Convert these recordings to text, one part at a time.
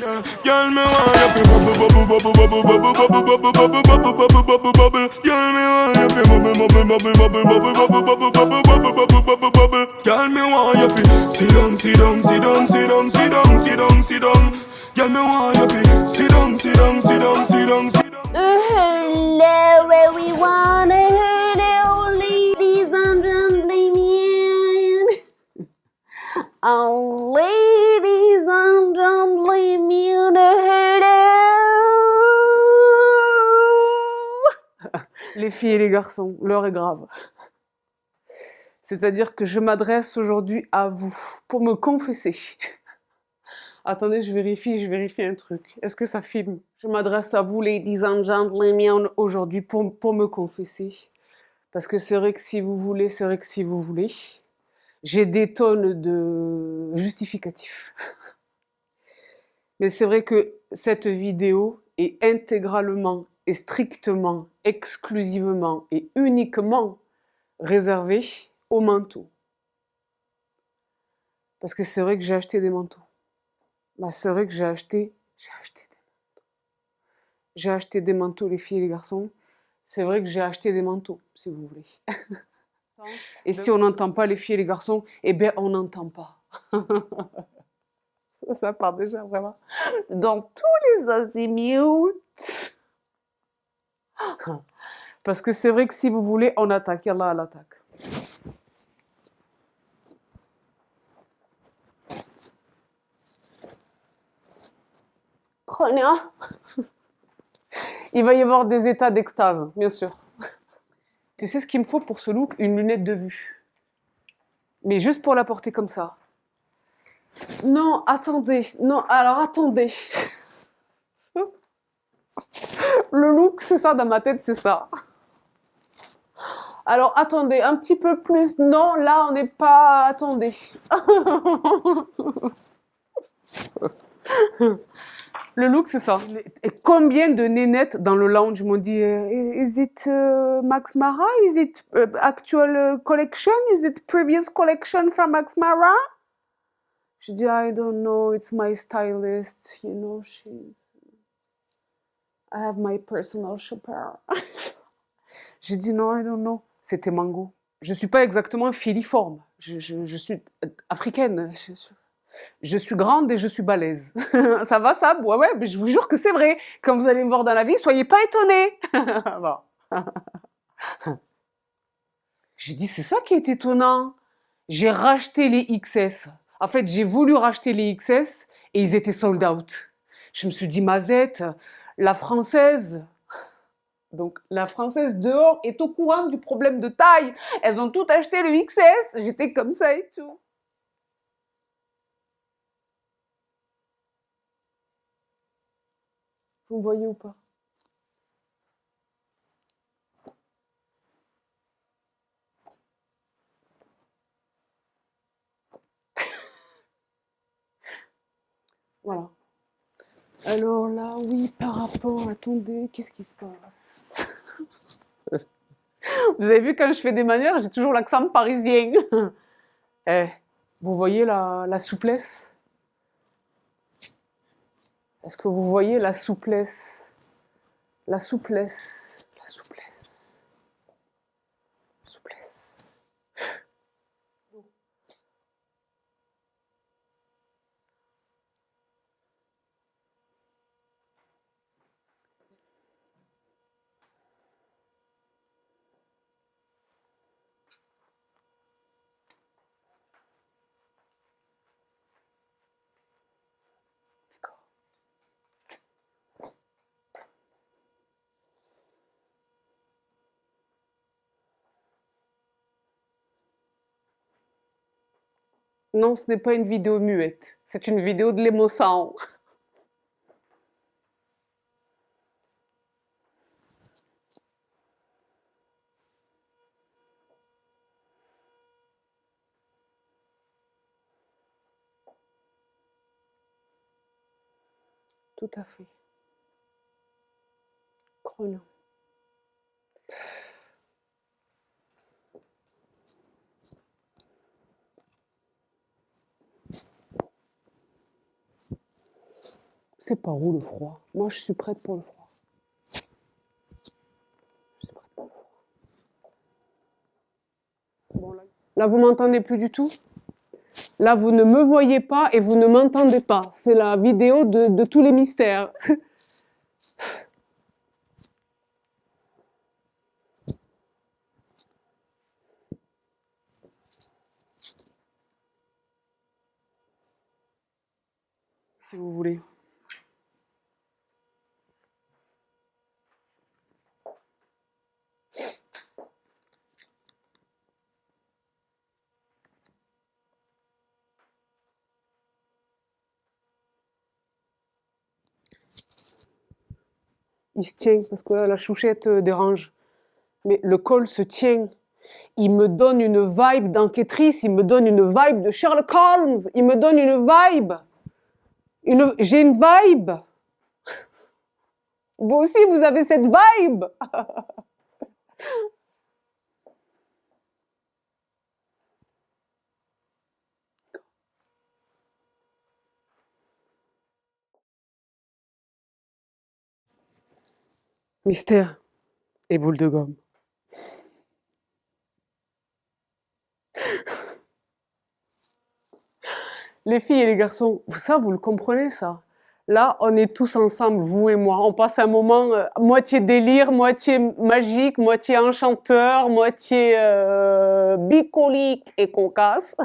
Yeah, girl, me want you fi bubble, bubble, bubble, bubble, bubble, bubble, bubble, bubble, bubble, bubble, bubble, bubble. Girl, me want you fi bubble, bubble, bubble, bubble, bubble, bubble, bubble, bubble, bubble, bubble, bubble, bubble. Girl, me want you fi sit down, sit down, sit down, sit down, sit down, sit down, sit down. Girl, me want you fi sit down, sit down, sit down, sit down, sit down. Hello everyone, hello ladies and gentlemen. Oh, ladies and gentlemen, hello. Les filles et les garçons, l'heure est grave. C'est-à-dire que je m'adresse aujourd'hui à vous pour me confesser. Attendez, je vérifie un truc. Est-ce que ça filme? Je m'adresse à vous, ladies and gentlemen, aujourd'hui pour me confesser. Parce que c'est vrai que si vous voulez, c'est vrai que si vous voulez, j'ai des tonnes de justificatifs. Mais c'est vrai que cette vidéo est intégralement et strictement, exclusivement et uniquement réservée aux manteaux. Parce que c'est vrai que j'ai acheté des manteaux. Bah, c'est vrai que j'ai acheté des manteaux, les filles et les garçons. C'est vrai que j'ai acheté des manteaux, si vous voulez. Et si on n'entend pas les filles et les garçons, eh bien, on n'entend pas. Ça part déjà vraiment dans tous les azimuts. Parce que c'est vrai que si vous voulez, on attaque. Yallah, à l'attaque. Prenez un. Il va y avoir des états d'extase, bien sûr. Tu sais ce qu'il me faut pour ce look? Une lunette de vue. Mais juste pour la porter comme ça. Non, attendez. Non, alors attendez. Le look, c'est ça dans ma tête, c'est ça. Alors attendez, un petit peu plus. Non, là, on n'est pas... Attendez. Le look, c'est ça. Et combien de nénettes dans le lounge m'ont dit Is it Max Mara? Is it actual collection? Is it previous collection from Max Mara? Je dis I don't know, it's my stylist, you know, I have my personal shopper. J'ai dit non, I don't know. C'était Mango. Je suis pas exactement filiforme. Je suis africaine. Je suis grande et je suis balèze. Ça va, ça? Ouais, ouais, mais je vous jure que c'est vrai. Quand vous allez me voir dans la vie, soyez pas étonnés. Bon. J'ai dit, c'est ça qui est étonnant. J'ai racheté les XS. En fait, j'ai voulu racheter les XS et ils étaient sold out. Je me suis dit, Mazette, la française, donc la française dehors est au courant du problème de taille. Elles ont tout acheté le XS. J'étais comme ça et tout. Vous me voyez ou pas? Voilà. Alors là, oui, par rapport, attendez, qu'est-ce qui se passe? Vous avez vu quand je fais des manières, j'ai toujours l'accent parisien. Eh, vous voyez la souplesse? Est-ce que vous voyez la souplesse? La souplesse, la souplesse, la souplesse. D'accord. Non, ce n'est pas une vidéo muette. C'est une vidéo de l'émotion. Tout à fait. Chrono. C'est par où le froid? Moi, je suis prête pour le froid. Je suis prête pour le froid. Bon, là, vous m'entendez plus du tout? Là, vous ne me voyez pas et vous ne m'entendez pas. C'est la vidéo de tous les mystères. Si vous voulez. Il se tient parce que là, la chouchette dérange. Mais le col se tient. Il me donne une vibe d'enquêtrice, il me donne une vibe de Sherlock Holmes, il me donne une vibe. J'ai une vibe. Vous aussi, vous avez cette vibe. Mystère et boule de gomme. Les filles et les garçons, ça, vous le comprenez, ça? Là, on est tous ensemble, vous et moi. On passe un moment moitié délire, moitié magique, moitié enchanteur, moitié bicolique et cocasse.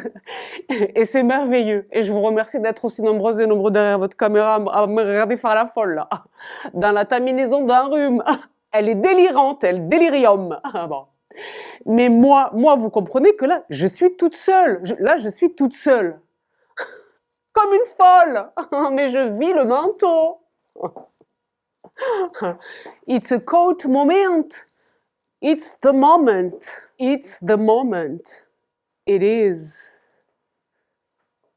Et c'est merveilleux. Et je vous remercie d'être aussi nombreuses et nombreux derrière votre caméra à me regarder faire la folle, là. Dans la terminaison d'un rhume. Elle est délirante, elle délirium. Bon. Mais moi, vous comprenez que là, je suis toute seule. Là, je suis toute seule. Comme une folle. Mais je vis le manteau. It's a cold moment. It's the moment. It's the moment. It is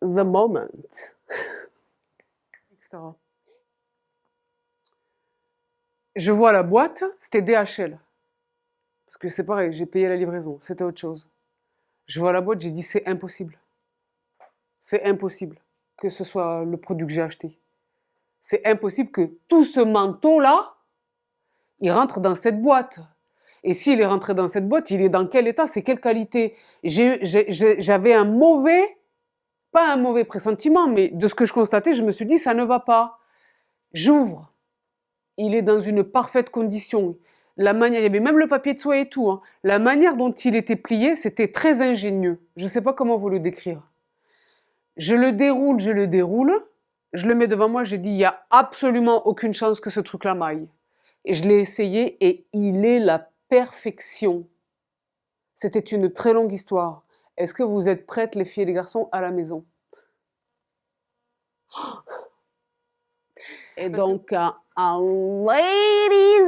the moment. Etc. Je vois la boîte, c'était DHL. Parce que c'est pareil, j'ai payé la livraison, c'était autre chose. Je vois la boîte, j'ai dit c'est impossible. C'est impossible que ce soit le produit que j'ai acheté. C'est impossible que tout ce manteau-là, il rentre dans cette boîte. Et s'il est rentré dans cette boîte, il est dans quel état? C'est quelle qualité? J'avais pas un mauvais pressentiment, mais de ce que je constatais, je me suis dit, ça ne va pas. J'ouvre. Il est dans une parfaite condition. La manière, il y avait même le papier de soie et tout, hein. La manière dont il était plié, c'était très ingénieux. Je ne sais pas comment vous le décrire. Je le déroule, je le mets devant moi, j'ai dit, il n'y a absolument aucune chance que ce truc-là m'aille. Et je l'ai essayé et il est la perfection. C'était une très longue histoire. Est-ce que vous êtes prêtes, les filles et les garçons, à la maison? Et donc, ladies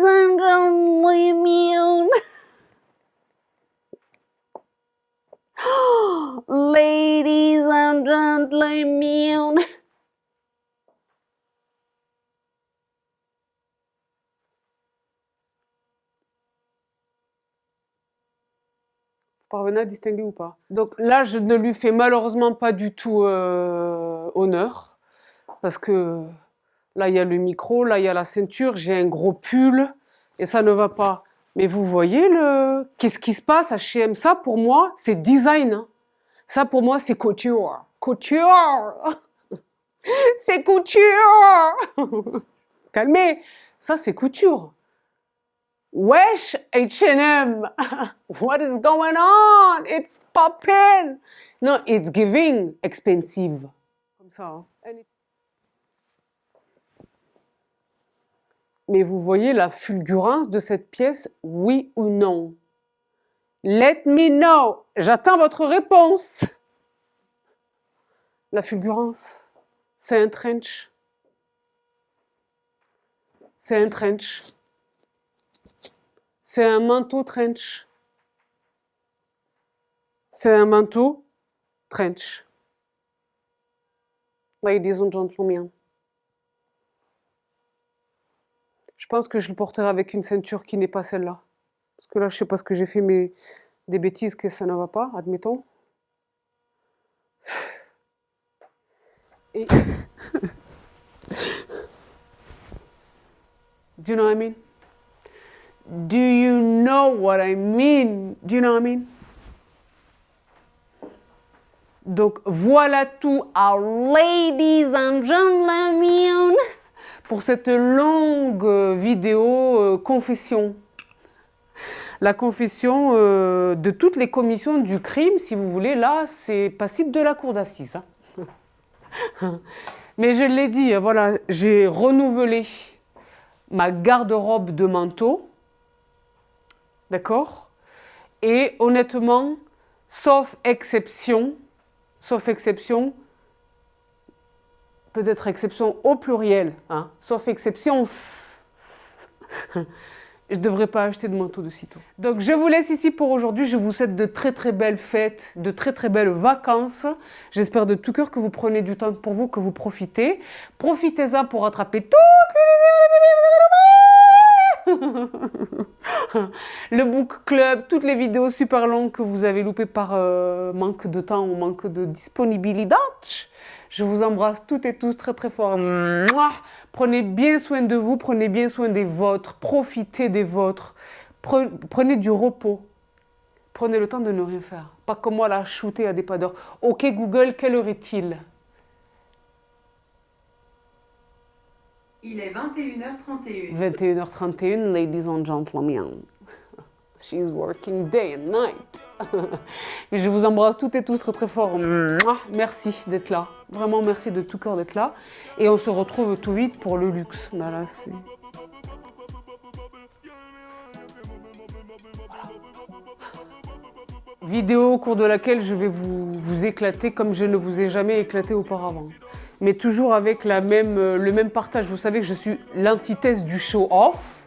and gentlemen, ladies and gentlemen, parvenez à distinguer ou pas? Donc là, je ne lui fais malheureusement pas du tout honneur, parce que là, il y a le micro, là, il y a la ceinture, j'ai un gros pull, et ça ne va pas. Mais vous voyez qu'est-ce qui se passe à H&M? Ça, pour moi, c'est design, hein. Ça, pour moi, c'est couture. Couture. C'est couture. Calmez. Ça, c'est couture. Wesh, H&M. What is going on? It's popping. No, it's giving expensive. Comme ça, hein. Mais vous voyez la fulgurance de cette pièce, oui ou non? Let me know. J'attends votre réponse. La fulgurance, c'est un trench. C'est un trench. C'est un manteau trench. C'est un manteau trench. Ladies and gentlemen. Je pense que je le porterai avec une ceinture qui n'est pas celle-là. Parce que là, je sais pas ce que j'ai fait, mais des bêtises que ça ne va pas, admettons. Et Do you know what I mean? Do you know what I mean? Do you know what I mean? Donc voilà tout, ladies and gentlemen, pour cette longue vidéo confession. La confession de toutes les commissions du crime, si vous voulez, là, c'est passible de la cour d'assises. Hein. Mais je l'ai dit, voilà, j'ai renouvelé ma garde-robe de manteau, d'accord? Et honnêtement, sauf exception, peut-être exception au pluriel, hein, sauf exception, je ne devrais pas acheter de manteau de sitôt. Donc je vous laisse ici pour aujourd'hui, je vous souhaite de très très belles fêtes, de très très belles vacances. J'espère de tout cœur que vous prenez du temps pour vous, que vous profitez. Profitez-en pour rattraper toutes les vidéos le book club, toutes les vidéos super longues que vous avez loupées par manque de temps ou manque de disponibilité. Je vous embrasse toutes et tous très très fort. Mouah. Prenez bien soin de vous, prenez bien soin des vôtres, profitez des vôtres, prenez du repos. Prenez le temps de ne rien faire. Pas comme moi là, shooter à des pas d'heure. Ok Google, quelle heure est-il? Il est 21h31. 21h31, ladies and gentlemen. She's working day and night. Mais je vous embrasse toutes et tous très très fort. Merci d'être là. Vraiment merci de tout cœur d'être là. Et on se retrouve tout vite pour le luxe. Voilà, c'est... Vidéo au cours de laquelle je vais vous éclater comme je ne vous ai jamais éclaté auparavant. Mais toujours avec le même partage. Vous savez que je suis l'antithèse du show-off.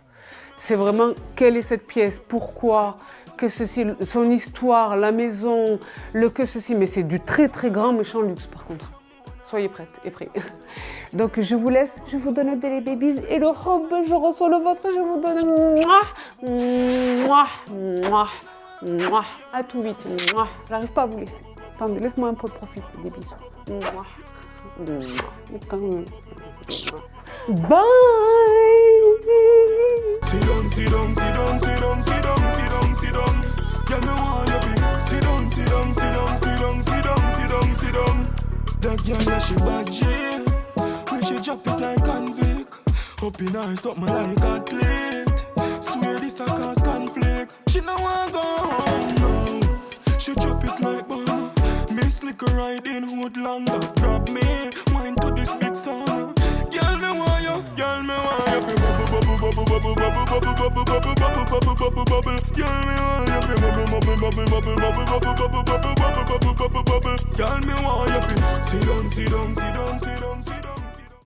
C'est vraiment, quelle est cette pièce? Pourquoi? Que ceci? Son histoire, la maison, le que ceci. Mais c'est du très très grand méchant luxe par contre. Soyez prêtes et prêts. Donc je vous laisse, je vous donne des babies et le robe, je reçois le vôtre, je vous donne à tout vite. J'arrive pas à vous laisser. Attendez, laisse-moi un peu profiter des bisous. Bye. Sit down, sit down, sit down, sit down, sit down, sit down, sit down. Girl, me want you fi sit down, sit down, sit down, sit down, sit down, sit down, sit down. That girl, yeah, she bad jail. When she drop it like convict, up in her something like athlete. Swear this a cause conflict. She no want go home, no. She drop it like banana. Miss liquor ride in hood longer. Grab me, wine to this big song. Girl, me want you, girl, me want you fi bubble, bubble, bubble, bubble, bubble, bubble, bubble, bubble, bubble, bubble, bubble, bubble. Girl, me want you fi bubble, bubble, bubble, bubble, bubble, bubble, bubble, bubble, bubble, bubble, bubble, bubble. Girl, me want you fi sit down, sit down, sit